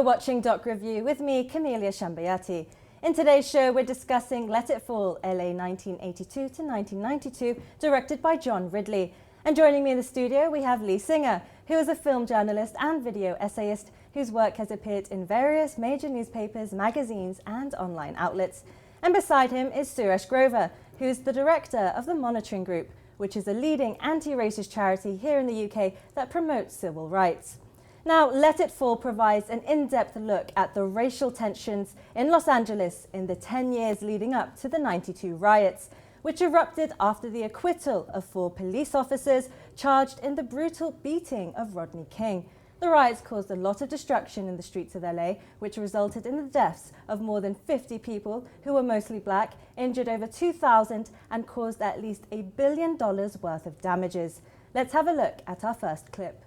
You're watching Doc Review with me, Camelia Shambayati. In today's show, we're discussing Let It Fall, LA 1982 to 1992, directed by John Ridley. And joining me in the studio, we have Lee Singer, who is a film journalist and video essayist whose work has appeared in various major newspapers, magazines, and online outlets. And beside him is Suresh Grover, who is the director of the Monitoring Group, which is a leading anti-racist charity here in the UK that promotes civil rights. Now, Let It Fall provides an in-depth look at the racial tensions in Los Angeles in the 10 years leading up to the '92 riots, which erupted after the acquittal of 4 police officers charged in the brutal beating of Rodney King. The riots caused a lot of destruction in the streets of LA, which resulted in the deaths of more than 50 people who were mostly black, injured over 2,000, and caused at least $1 billion worth of damages. Let's have a look at our first clip.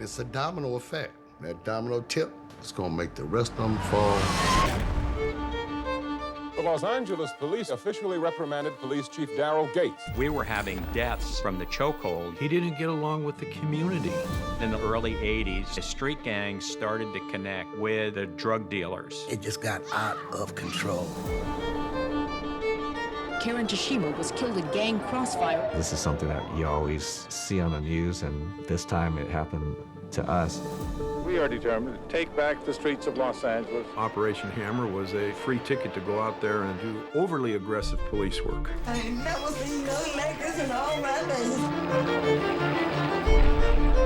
It's a domino effect. That domino tip is going to make the rest of them fall. The Los Angeles police officially reprimanded Police Chief Daryl Gates. We were having deaths from the chokehold. He didn't get along with the community. In the early 80s, the street gangs started to connect with the drug dealers. It just got out of control. Karen Tashima was killed in gang crossfire. This is something that you always see on the news, and this time it happened to us. We are determined to take back the streets of Los Angeles. Operation Hammer was a free ticket to go out there and do overly aggressive police work. I ain't never seen nothing like this in all my life.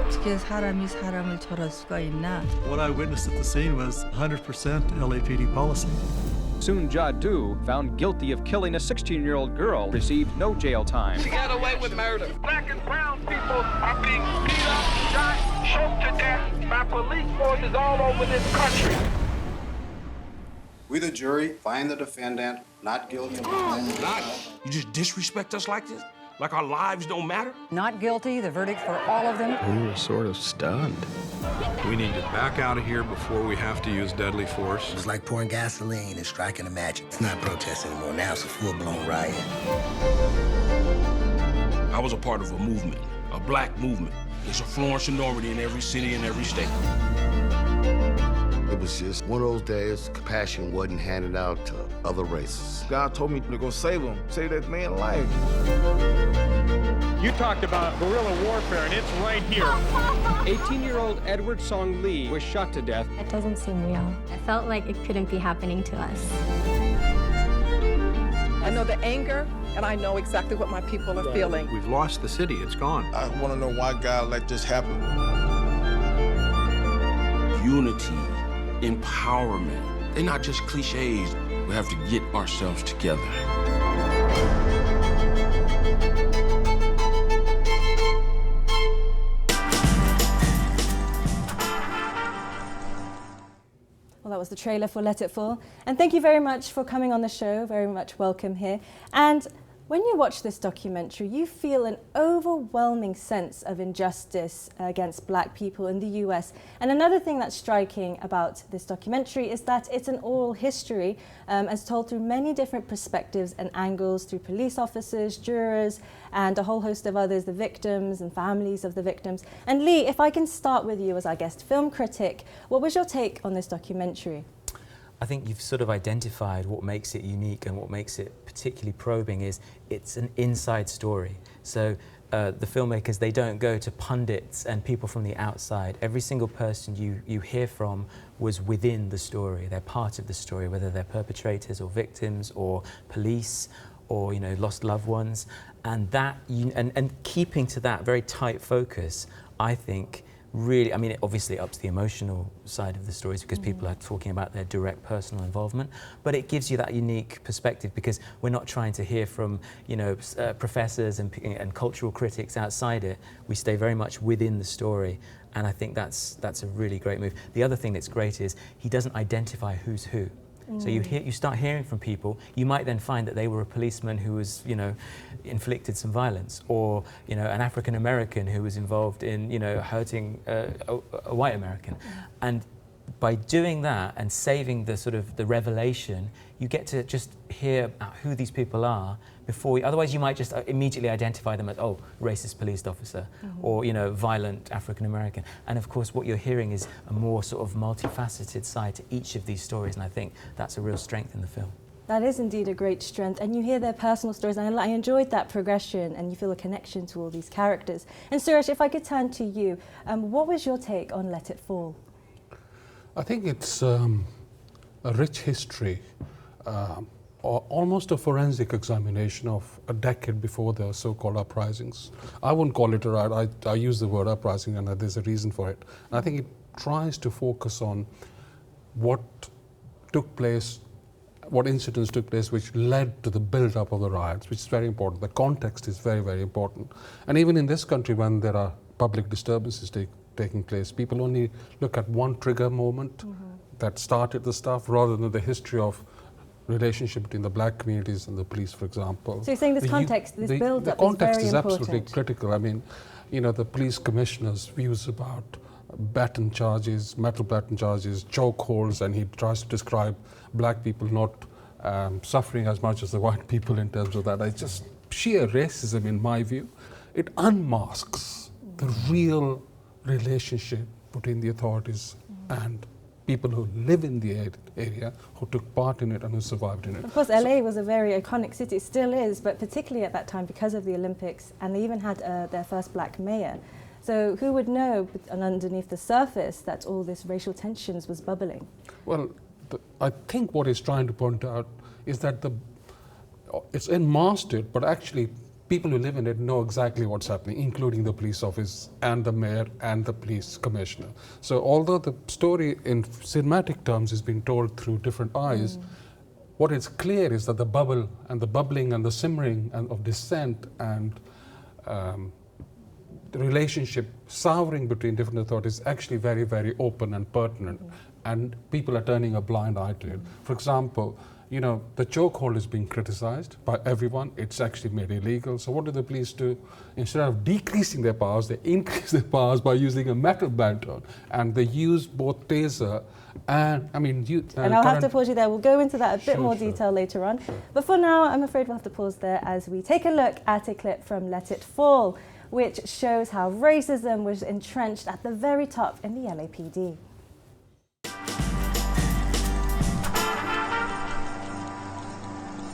어떻게 사람이 사람을 저럴 수가 있나? What I witnessed at the scene was 100% LAPD policy. Soon Jadu, found guilty of killing a 16-year-old girl, received no jail time. She got away with murder. Black and brown people are being beat up, shot, choked to death by police forces all over this country. We, the jury, find the defendant not guilty. Not. You just disrespect us like this? Like our lives don't matter? Not guilty, the verdict for all of them. We were sort of stunned. We need to back out of here before we have to use deadly force. It's like pouring gasoline and striking a match. It's not protest anymore. Now it's a full-blown riot. I was a part of a movement, a black movement. There's a flourishing minority in every city and every state. It was just one of those days compassion wasn't handed out to other races. God told me to go save him, save that man's life. You talked about guerrilla warfare, and it's right here. 18-year-old Edward Song Lee was shot to death. It doesn't seem real. I felt like it couldn't be happening to us. I know the anger, and I know exactly what my people are feeling. We've lost the city. It's gone. I want to know why God let this happen. Unity, empowerment. They're not just cliches. We have to get ourselves together. Well, that was the trailer for Let It Fall. And thank you very much for coming on the show. Very much welcome here. And when you watch this documentary, you feel an overwhelming sense of injustice against black people in the US. And another thing that's striking about this documentary is that it's an oral history as told through many different perspectives and angles, through police officers, jurors, and a whole host of others, the victims and families of the victims. And Lee, if I can start with you as our guest film critic, what was your take on this documentary? I think you've sort of identified what makes it unique and what makes it particularly probing is it's an inside story. So the filmmakers, they don't go to pundits and people from the outside. Every single person you hear from was within the story. They're part of the story, whether they're perpetrators or victims or police or, you know, lost loved ones. And that and keeping to that very tight focus, I think, really, I mean, it obviously ups the emotional side of the stories because people are talking about their direct personal involvement, but it gives you that unique perspective because we're not trying to hear from, you know, professors and cultural critics outside it. We stay very much within the story, and I think that's a really great move. The other thing that's great is he doesn't identify who's who. So you start hearing from people. You might then find that they were a policeman who was, you know, inflicted some violence, or, you know, an African American who was involved in, you know, hurting a white American, and by doing that and saving the sort of the revelation, you get to just hear about who these people are before. Otherwise, you might just immediately identify them as, oh, racist police officer, or, you know, violent African American. And of course, what you're hearing is a more sort of multifaceted side to each of these stories, and I think that's a real strength in the film. That is indeed a great strength, and you hear their personal stories, and I enjoyed that progression, and you feel a connection to all these characters. And Suresh, if I could turn to you, what was your take on Let It Fall? I think it's a rich history, or almost a forensic examination of a decade before the so-called uprisings. I wouldn't call it a riot, I use the word uprising, and there's a reason for it. And I think it tries to focus on what took place, what incidents took place which led to the build-up of the riots, which is very important. The context is very, very important. And even in this country, when there are public disturbances taking place, people only look at one trigger moment that started the stuff, rather than the history of relationship between the black communities and the police, for example. So you're saying this context, this build-up is very important? The context is absolutely critical. I mean, you know, the police commissioner's views about baton charges, metal baton charges, chokeholds, and he tries to describe black people not suffering as much as the white people in terms of that. It's just sheer racism, in my view. It unmasks the real relationship between the authorities and people who live in the area, who took part in it and who survived in it. Of course, LA was a very iconic city, it still is, but particularly at that time because of the Olympics, and they even had their first black mayor. So who would know underneath the surface that all this racial tensions was bubbling? Well, I think what he's trying to point out is that it's unmasked, but actually people who live in it know exactly what's happening, including the police office and the mayor and the police commissioner. So although the story in cinematic terms is being told through different eyes, what is clear is that the bubble and the bubbling and the simmering and of dissent and the relationship souring between different authorities is actually very, very open and pertinent, and people are turning a blind eye to it. For example, you know, the chokehold is being criticized by everyone. It's actually made illegal. So what do the police do? Instead of decreasing their powers, they increase their powers by using a metal baton, and they use both taser and, I mean, and I'll have to pause you there. We'll go into that a bit more detail later on. But for now, I'm afraid we'll have to pause there as we take a look at a clip from Let It Fall, which shows how racism was entrenched at the very top in the LAPD.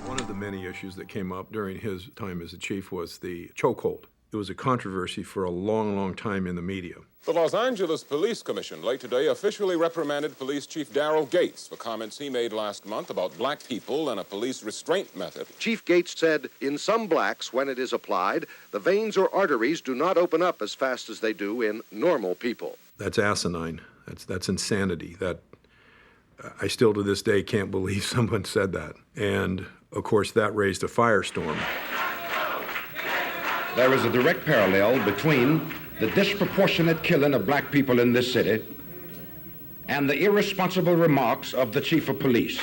One of the many issues that came up during his time as a chief was the chokehold. It was a controversy for a long, long time in the media. The Los Angeles Police Commission late today officially reprimanded Police Chief Daryl Gates for comments he made last month about black people and a police restraint method. Chief Gates said, in some blacks, when it is applied, the veins or arteries do not open up as fast as they do in normal people. That's asinine. That's insanity. That I still to this day can't believe someone said that. And of course that raised a firestorm. There is a direct parallel between the disproportionate killing of black people in this city and the irresponsible remarks of the chief of police.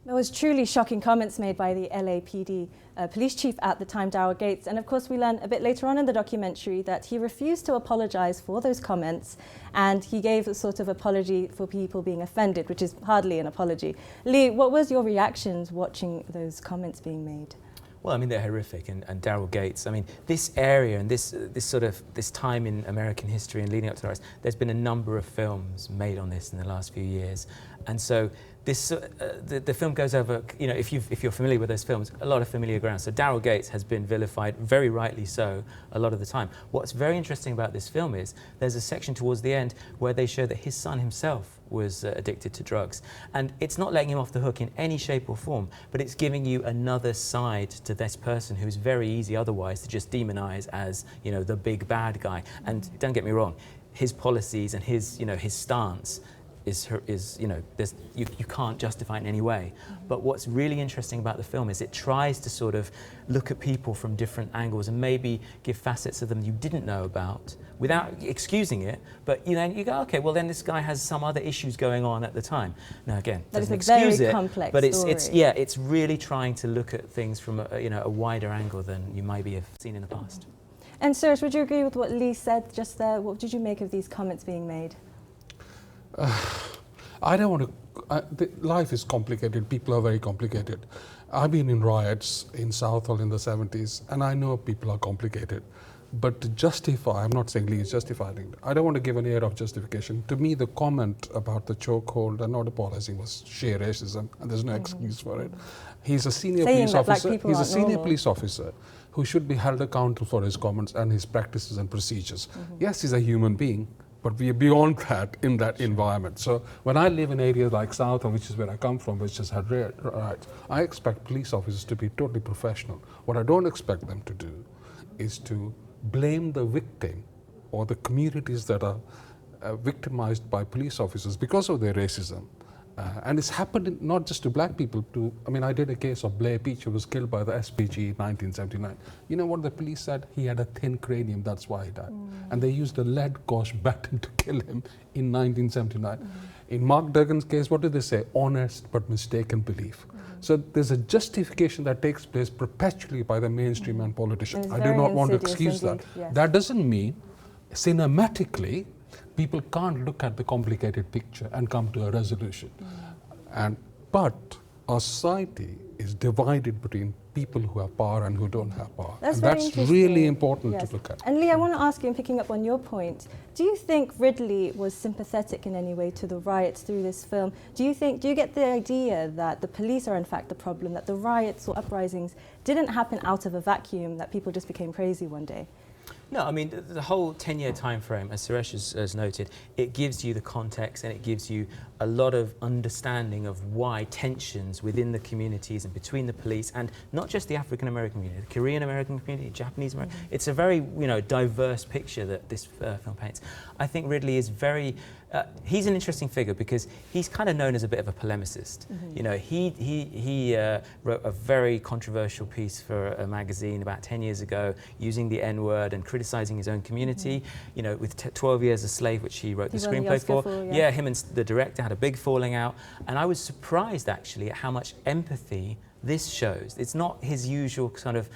There was truly shocking comments made by the LAPD police chief at the time, Daryl Gates, and of course we learn a bit later on in the documentary that he refused to apologise for those comments, and he gave a sort of apology for people being offended, which is hardly an apology. Lee, what was your reactions watching those comments being made? Well, I mean, they're horrific, and Daryl Gates, I mean, this area and this time in American history and leading up to the riots, there's been a number of films made on this in the last few years, and so this, the film goes over, you know, if you're familiar with those films, a lot of familiar ground. So Daryl Gates has been vilified, very rightly so, a lot of the time. What's very interesting about this film is there's a section towards the end where they show that his son himself was addicted to drugs. And it's not letting him off the hook in any shape or form, but it's giving you another side to this person who's very easy otherwise to just demonize as, you know, the big bad guy. And don't get me wrong, his policies and his, you know, his stance is you know, you can't justify it in any way. But what's really interesting about the film is it tries to sort of look at people from different angles and maybe give facets of them you didn't know about without excusing it. But you know, you go, okay, well then this guy has some other issues going on at the time. Now again, doesn't excuse it, but it's really trying to look at things from a, you know, a wider angle than you maybe have seen in the past. And Suresh, would you agree with what Lee said just there? What did you make of these comments being made? I don't want to, life is complicated, people are very complicated. I've been in riots in Southall in the 70s, and I know people are complicated. But to justify, I'm not saying Lee is justifying, I don't want to give an air of justification. To me, the comment about the chokehold and not apologizing was sheer racism, and there's no excuse for it. He's a senior police officer. He's a senior police officer who should be held accountable for his comments and his practices and procedures. Yes, he's a human being, but we are beyond that in that environment. So when I live in areas like Southall, which is where I come from, which has had riots, I expect police officers to be totally professional. What I don't expect them to do is to blame the victim or the communities that are victimized by police officers because of their racism. And it's happened not just to black people, I did a case of Blair Peach, who was killed by the SPG in 1979. You know what the police said? He had a thin cranium, that's why he died. And they used a lead gauge baton to kill him in 1979. In Mark Duggan's case, what did they say? Honest but mistaken belief. So there's a justification that takes place perpetually by the mainstream and politicians. I do not want to excuse that. Yes. That doesn't mean cinematically people can't look at the complicated picture and come to a resolution. But our society is divided between people who have power and who don't have power. That's really important to look at. And Lee, I want to ask you, and picking up on your point, do you think Ridley was sympathetic in any way to the riots through this film? Do you get the idea that the police are in fact the problem, that the riots or uprisings didn't happen out of a vacuum, that people just became crazy one day? No, I mean, the whole 10-year time frame, as Suresh has noted, it gives you the context and it gives you a lot of understanding of why tensions within the communities and between the police, and not just the African-American community, the Korean-American community, Japanese-American, it's a very, diverse picture that this film paints. I think Ridley is very, he's an interesting figure because he's kind of known as a bit of a polemicist. He wrote a very controversial piece for a magazine about 10 years ago, using the N-word and criticizing his own community, with 12 Years a Slave, which he wrote the screenplay for. Yeah, him and the director had a big falling out, and I was surprised actually at how much empathy this shows. It's not his usual kind of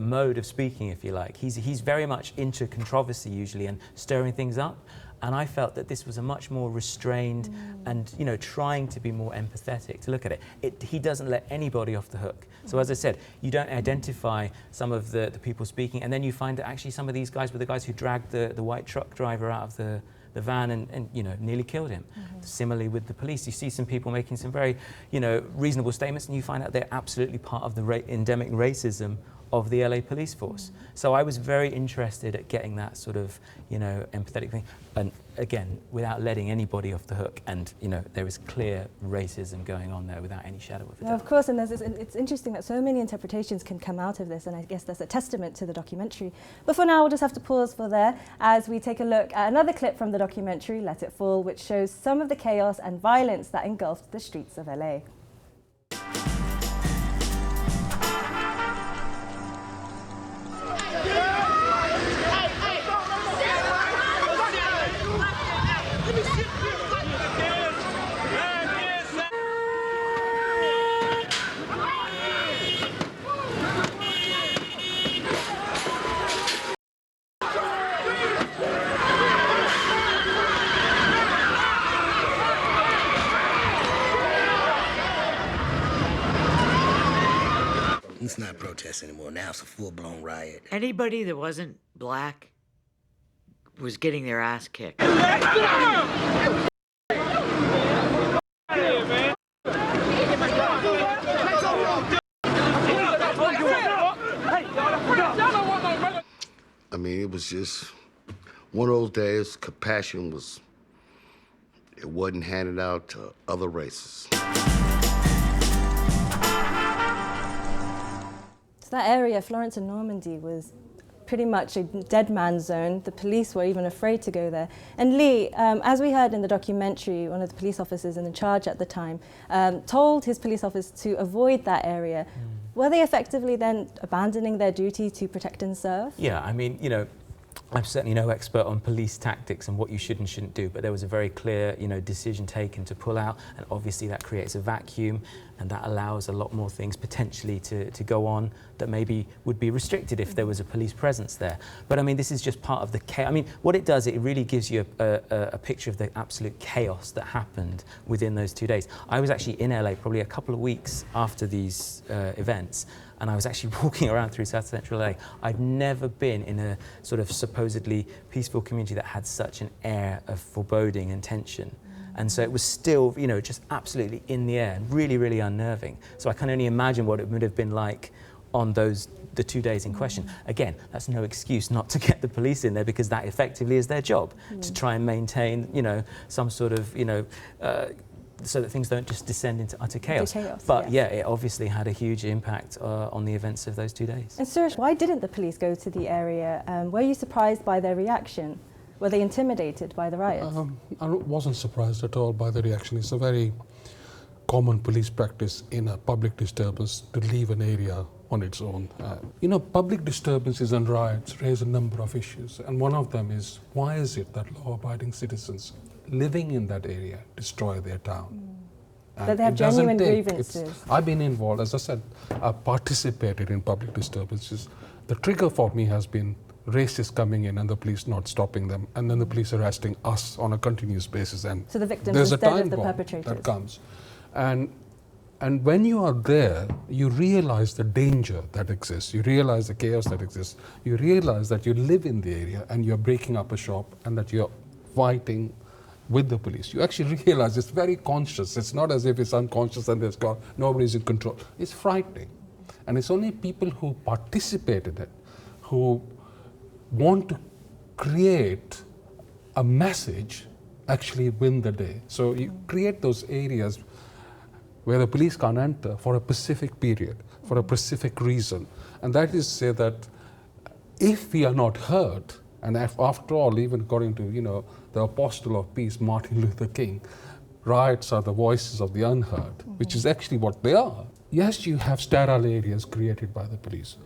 mode of speaking, if you like. He's very much into controversy usually and stirring things up. And I felt that this was a much more restrained and, trying to be more empathetic to look at it. He doesn't let anybody off the hook. So as I said, you don't identify some of the people speaking, and then you find that actually some of these guys were the guys who dragged the white truck driver out of the van and nearly killed him. Similarly with the police, you see some people making some very, reasonable statements, and you find out they're absolutely part of the endemic racism of the LA police force. So I was very interested at getting that sort of, empathetic thing. And again, without letting anybody off the hook. And, there is clear racism going on there without any shadow of a doubt. Of course, and it's interesting that so many interpretations can come out of this, and I guess that's a testament to the documentary. But for now, we'll just have to pause for there as we take a look at another clip from the documentary, Let It Fall, which shows some of the chaos and violence that engulfed the streets of LA. It's not protest anymore. Now it's a full-blown riot. Anybody that wasn't black was getting their ass kicked. It was just one of those days, compassion wasn't handed out to other races. So that area, Florence and Normandy, was pretty much a dead man's zone. The police were even afraid to go there. And Lee, as we heard in the documentary, one of the police officers in charge at the time told his police officers to avoid that area. Were they effectively then abandoning their duty to protect and serve? Yeah, I'm certainly no expert on police tactics and what you should and shouldn't do, but there was a very clear, decision taken to pull out, and obviously that creates a vacuum, and that allows a lot more things potentially to go on that maybe would be restricted if there was a police presence there. But I mean, this is just part of the chaos. I mean, what it does, it really gives you a picture of the absolute chaos that happened within those 2 days. I was actually in LA probably a couple of weeks after these events, and I was actually walking around through South Central LA. I'd never been in a sort of supposedly peaceful community that had such an air of foreboding and tension. And so it was still, just absolutely in the air, and really, really unnerving. So I can only imagine what it would have been like on the 2 days in question. Again, that's no excuse not to get the police in there, because that effectively is their job, to try and maintain, some sort of, so that things don't just descend into utter chaos. But yeah, it obviously had a huge impact on the events of those 2 days. And Suresh, why didn't the police go to the area? Were you surprised by their reaction? Were they intimidated by the riots? I wasn't surprised at all by the reaction. It's a very common police practice in a public disturbance to leave an area on its own. Public disturbances and riots raise a number of issues, and one of them is, why is it that law-abiding citizens living in that area destroy their town? That they have genuine grievances. I've been involved, as I said, I've participated in public disturbances. The trigger for me has been racists coming in and the police not stopping them, and then the police arresting us on a continuous basis. And so the victims there's instead a time of the bomb perpetrators. that comes. And when you are there, you realize the danger that exists, you realize the chaos that exists, you realize that you live in the area and you're breaking up a shop and that you're fighting with the police. You actually realize it's very conscious. It's not as if it's unconscious and nobody's in control. It's frightening. And it's only people who participate in it, who want to create a message, actually win the day. So you create those areas where the police can't enter for a specific period, for a specific reason. And that is to say that if we are not heard, and after all, even according to the apostle of peace, Martin Luther King, riots are the voices of the unheard, which is actually what they are. Yes, you have sterile areas created by the police.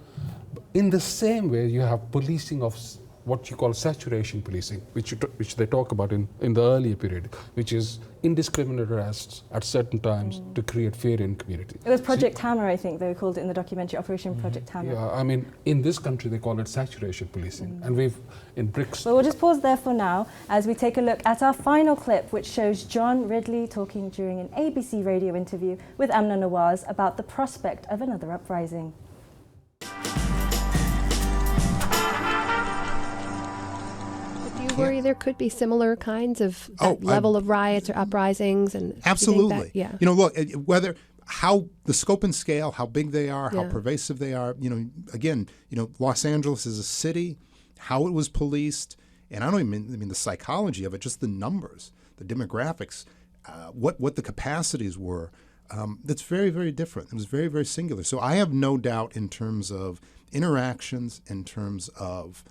In the same way, you have policing of what you call saturation policing, which they talk about in the earlier period, which is indiscriminate arrests at certain times to create fear in community. It was Project Hammer, I think they called it in the documentary, Operation Project Hammer. Yeah, I mean, in this country they call it saturation policing, and we've, in BRICS... Well, we'll just pause there for now as we take a look at our final clip, which shows John Ridley talking during an ABC radio interview with Amna Nawaz about the prospect of another uprising. Worry there could be similar kinds of level of riots or uprisings, and absolutely. Yeah. Look, how the scope and scale, how big they are, how pervasive they are. Again, Los Angeles is a city, how it was policed, and I don't even mean the psychology of it, just the numbers, the demographics, what the capacities were. That's very, very different. It was very, very singular. So I have no doubt in terms of interactions, in terms of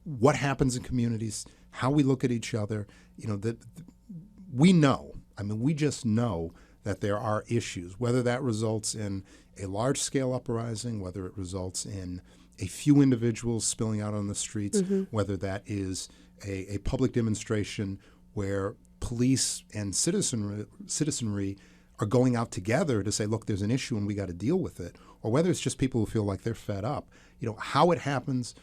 what happens in communities, how we look at each other, that we know. I mean, we just know that there are issues, whether that results in a large-scale uprising, whether it results in a few individuals spilling out on the streets, whether that is a public demonstration where police and citizenry are going out together to say, look, there's an issue and we got to deal with it, or whether it's just people who feel like they're fed up. How it happens,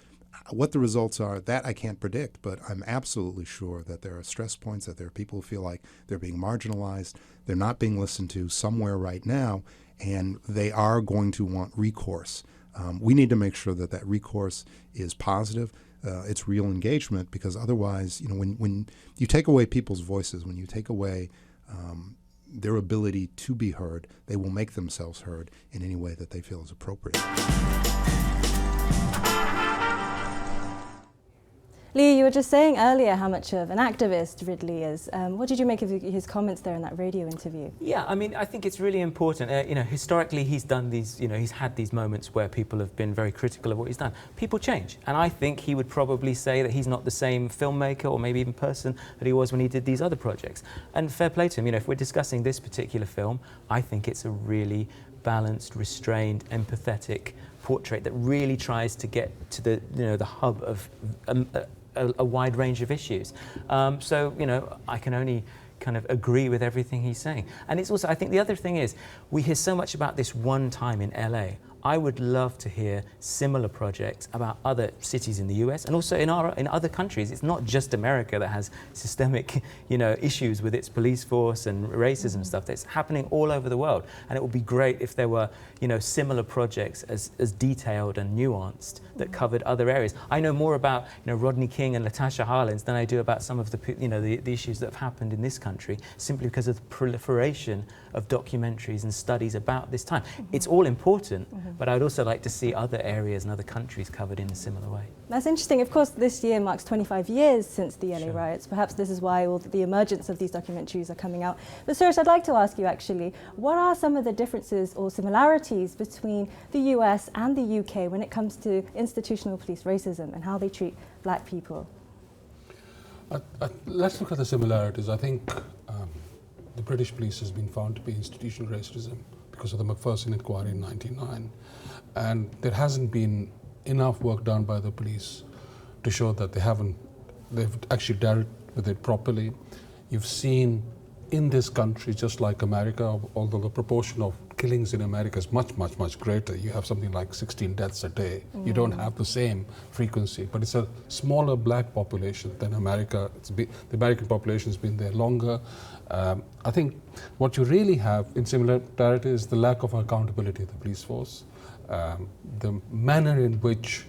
what the results are, that I can't predict, but I'm absolutely sure that there are stress points, that there are people who feel like they're being marginalized, they're not being listened to somewhere right now, and they are going to want recourse. We need to make sure that that recourse is positive, it's real engagement, because otherwise, when you take away people's voices, when you take away their ability to be heard, they will make themselves heard in any way that they feel is appropriate. Lee, you were just saying earlier how much of an activist Ridley is. What did you make of his comments there in that radio interview? Yeah, I mean, I think it's really important. Historically, he's done these, he's had these moments where people have been very critical of what he's done. People change. And I think he would probably say that he's not the same filmmaker or maybe even person that he was when he did these other projects. And fair play to him. If we're discussing this particular film, I think it's a really balanced, restrained, empathetic portrait that really tries to get to the hub of a wide range of issues. So I can only kind of agree with everything he's saying. And it's also, I think the other thing is, we hear so much about this one time in LA. I would love to hear similar projects about other cities in the US and also in other countries. It's not just America that has systemic, issues with its police force and racism stuff. That's happening all over the world. And it would be great if there were, similar projects as detailed and nuanced that covered other areas. I know more about, Rodney King and Latasha Harlins than I do about some of the, the issues that have happened in this country, simply because of the proliferation of documentaries and studies about this time. It's all important. But I'd also like to see other areas and other countries covered in a similar way. That's interesting. Of course, this year marks 25 years since the LA riots. Perhaps this is why all the emergence of these documentaries are coming out. But Suresh, I'd like to ask you actually, what are some of the differences or similarities between the US and the UK when it comes to institutional police racism and how they treat black people? Let's look at the similarities. I think the British police has been found to be institutional racism because of the Macpherson inquiry in 1999. And there hasn't been enough work done by the police to show that they've actually dealt with it properly. You've seen in this country, just like America, although the proportion of killings in America is much, much, much greater. You have something like 16 deaths a day. You don't have the same frequency, but it's a smaller black population than America. The American population has been there longer. I think what you really have in similarity is the lack of accountability of the police force, the manner in which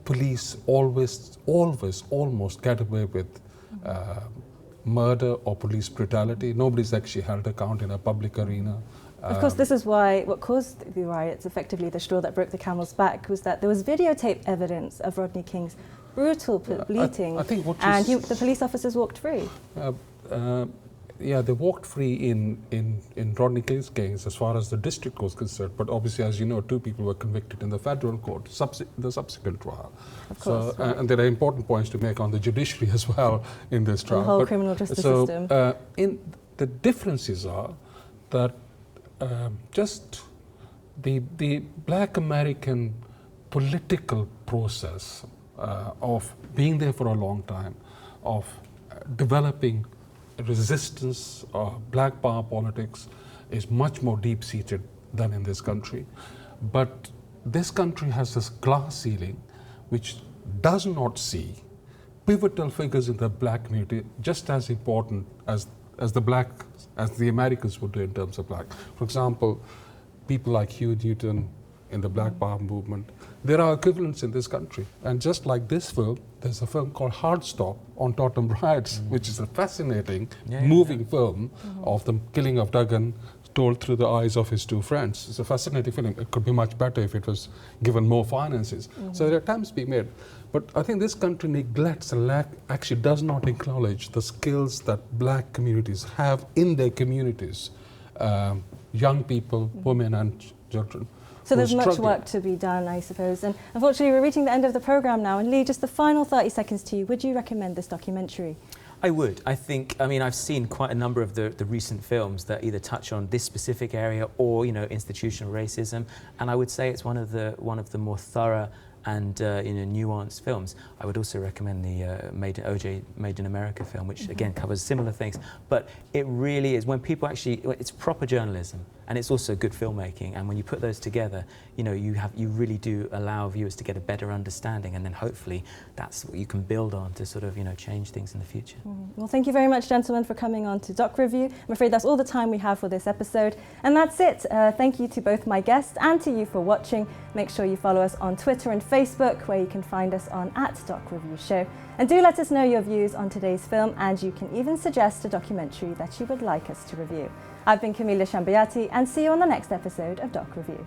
police always almost get away with murder or police brutality. Nobody's actually held account in a public arena. Of course, this is why what caused the riots, effectively the straw that broke the camel's back, was that there was videotaped evidence of Rodney King's brutal bleating, and the police officers walked free. They walked free in Rodney King's case as far as the district was concerned, but obviously, as you know, 2 people were convicted in the federal court, the subsequent trial. Of course. So, and there are important points to make on the judiciary as well in this trial. The whole criminal justice system. The differences are that just the black American political process of being there for a long time, of developing resistance of black power politics is much more deep-seated than in this country. But this country has this glass ceiling which does not see pivotal figures in the black community just as important as the Americans would do in terms of black. For example, people like Hugh Newton in the Black Power movement, there are equivalents in this country. And just like this film, there's a film called Hard Stop on Tottenham Riots, which is a fascinating, moving film of the killing of Duggan told through the eyes of his 2 friends. It's a fascinating film. It could be much better if it was given more finances. So there are attempts being made. But I think this country neglects and actually does not acknowledge the skills that black communities have in their communities. Young people, women and children. So there's much work to be done, I suppose. And unfortunately, we're reaching the end of the programme now. And Lee, just the final 30 seconds to you. Would you recommend this documentary? I would. I've seen quite a number of the recent films that either touch on this specific area or, institutional racism. And I would say it's one of the more thorough and nuanced films. I would also recommend the Made in America film, which again covers similar things. But it really is, when people it's proper journalism and it's also good filmmaking. And when you put those together, you really do allow viewers to get a better understanding, and then hopefully that's what you can build on to sort of change things in the future. Well, thank you very much, gentlemen, for coming on to Doc Review. I'm afraid that's all the time we have for this episode, and that's it. Thank you to both my guests and to you for watching. Make sure you follow us on Twitter and Facebook, where you can find us on @DocReviewShow. And do let us know your views on today's film, and you can even suggest a documentary that you would like us to review. I've been Camelia Shambayati, and see you on the next episode of Doc Review.